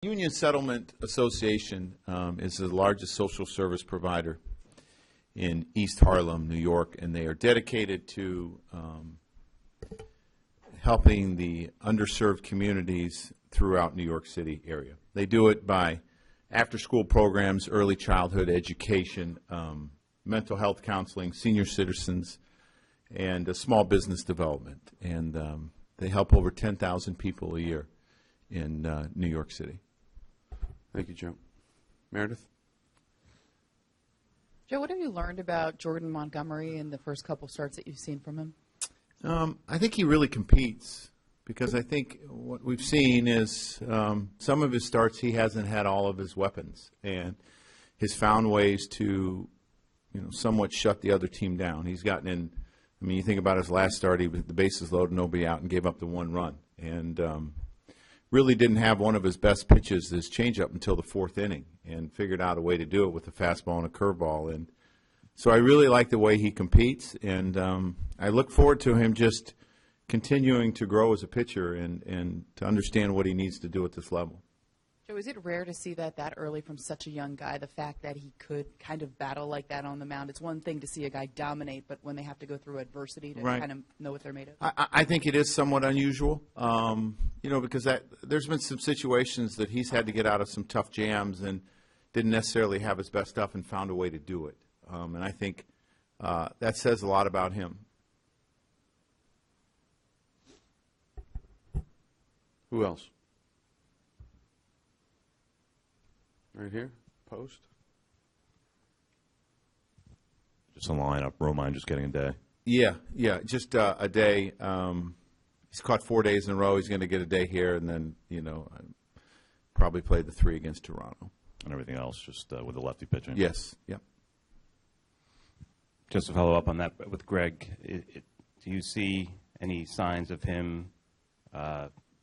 Union Settlement Association is the largest social service provider in East Harlem, New York, and they are dedicated to helping the underserved communities throughout New York City area. They do it by after-school programs, early childhood education, mental health counseling, senior citizens, and small business development. And they help over 10,000 people a year in New York City. Thank you, Joe. Meredith? Joe, what have you learned about Jordan Montgomery in the first couple starts that you've seen from him? I think he really competes because I think what we've seen is some of his starts he hasn't had all of his weapons and has found ways to, somewhat shut the other team down. He's gotten in. I mean, you think about his last start, he was the bases loaded, nobody out, and gave up the one run. And really didn't have one of his best pitches, his changeup, until the fourth inning, and figured out a way to do it with a fastball and a curveball. And so I really like the way he competes, and I look forward to him just continuing to grow as a pitcher and to understand what he needs to do at this level. Joe, is it rare to see that early from such a young guy, the fact that he could kind of battle like that on the mound? It's one thing to see a guy dominate, but when they have to go through adversity to kind of know what they're made of? I think it is somewhat unusual, because there's been some situations that he's had to get out of some tough jams and didn't necessarily have his best stuff and found a way to do it. And I think that says a lot about him. Who else? Right here, post. Just on the lineup, Romine just getting a day. Yeah, just a day. He's caught 4 days in a row. He's going to get a day here, and then probably play the 3 against Toronto. And everything else just with the lefty pitching. Yes, yep. Just to follow up on that with Greg, do you see any signs of him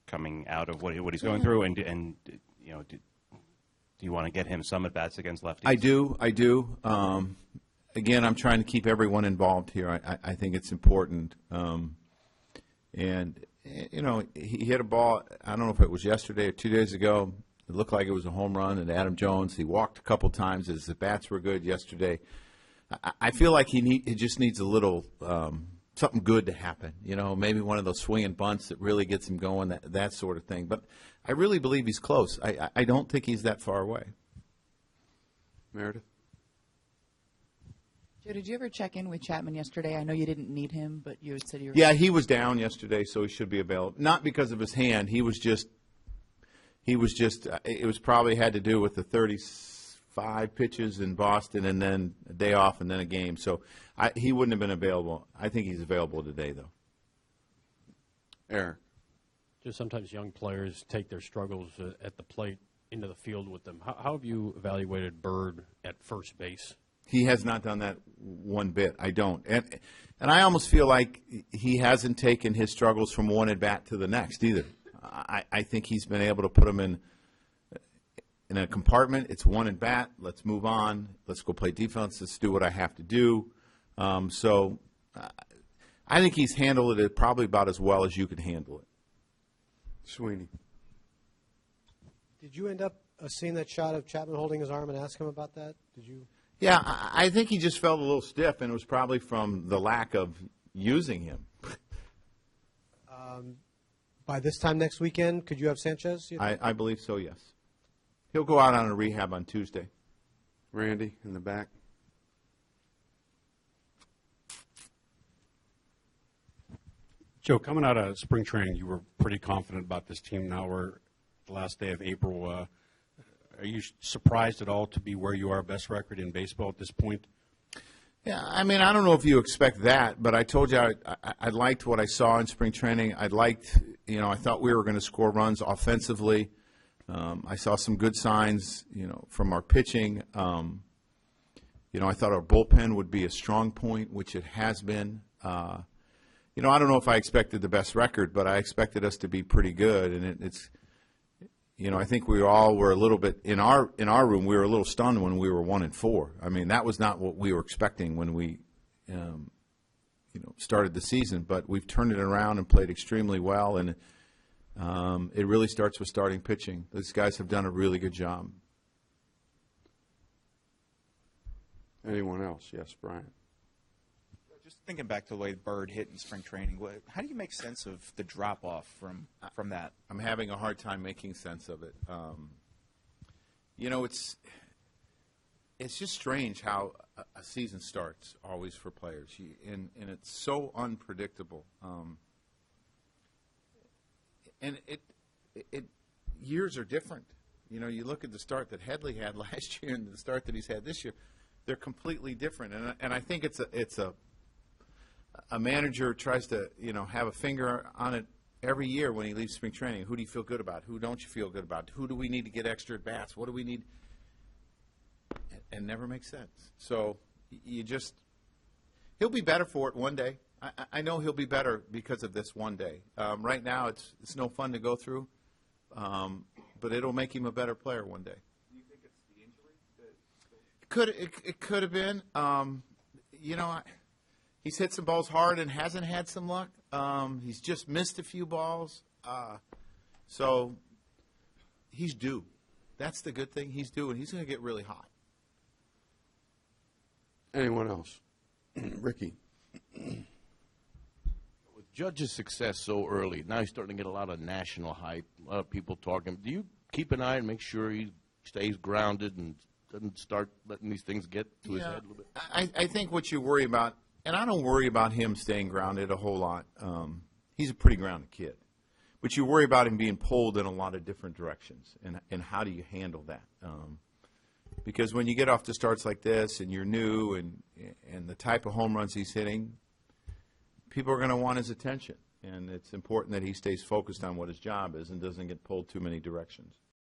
coming out of what he's going through, and do you want to get him some at-bats against lefties? I do. Again, I'm trying to keep everyone involved here. I think it's important. And he hit a ball, I don't know if it was yesterday or 2 days ago. It looked like it was a home run, and Adam Jones, he walked a couple times. His at-bats were good yesterday. I feel like he just needs a little something good to happen. Maybe one of those swinging bunts that really gets him going, that sort of thing. But I really believe he's close. I don't think he's that far away. Meredith? Joe, did you ever check in with Chapman yesterday? I know you didn't need him, but you had said you were... Yeah, he was down yesterday, so he should be available. Not because of his hand. It was probably had to do with the 35 pitches in Boston and then a day off and then a game. So he wouldn't have been available. I think he's available today, though. Eric? Just sometimes young players take their struggles at the plate into the field with them. How have you evaluated Bird at first base? He has not done that one bit. I don't. And I almost feel like he hasn't taken his struggles from one at-bat to the next either. I think he's been able to put them in a compartment. It's one at-bat. Let's move on. Let's go play defense. Let's do what I have to do. So I think he's handled it probably about as well as you can handle it. Sweeney. Did you end up seeing that shot of Chapman holding his arm and ask him about that? Did you? Yeah, I think he just felt a little stiff, and it was probably from the lack of using him. By this time next weekend, could you have Sanchez? I believe so, yes. He'll go out on a rehab on Tuesday. Randy in the back. Joe, coming out of spring training, you were pretty confident about this team. Now we're the last day of April. Are you surprised at all to be where you are, best record in baseball at this point? Yeah, I mean, I don't know if you expect that, but I told you I liked what I saw in spring training. I thought we were going to score runs offensively. I saw some good signs, from our pitching. I thought our bullpen would be a strong point, which it has been. I don't know if I expected the best record, but I expected us to be pretty good, and it's. I think we all were a little bit in our room. We were a little stunned when we were 1-4. I mean, that was not what we were expecting when we, started the season. But we've turned it around and played extremely well. And It really starts with starting pitching. These guys have done a really good job. Anyone else? Yes, Brian. Just thinking back to the way Bird hit in spring training, how do you make sense of the drop-off from that? I'm having a hard time making sense of it. It's just strange how a season starts always for players, and it's so unpredictable. And years are different. You look at the start that Headley had last year and the start that he's had this year; they're completely different. And I think it's a manager tries to have a finger on it every year when he leaves spring training. Who do you feel good about? Who don't you feel good about? Who do we need to get extra at bats? What do we need? And never makes sense. So he'll be better for it one day. I know he'll be better because of this one day. Right now, it's no fun to go through, but it'll make him a better player one day. Do you think it's the injury? It could have been. He's hit some balls hard and hasn't had some luck. He's just missed a few balls. So he's due. That's the good thing. He's due, and he's going to get really hot. Anyone else? Ricky. With Judge's success so early, now he's starting to get a lot of national hype, a lot of people talking. Do you keep an eye and make sure he stays grounded and doesn't start letting these things get to his head a little bit? I think what you worry about, and I don't worry about him staying grounded a whole lot. He's a pretty grounded kid. But you worry about him being pulled in a lot of different directions, and how do you handle that? Because when you get off to starts like this and you're new and the type of home runs he's hitting, people are going to want his attention. And it's important that he stays focused on what his job is and doesn't get pulled too many directions.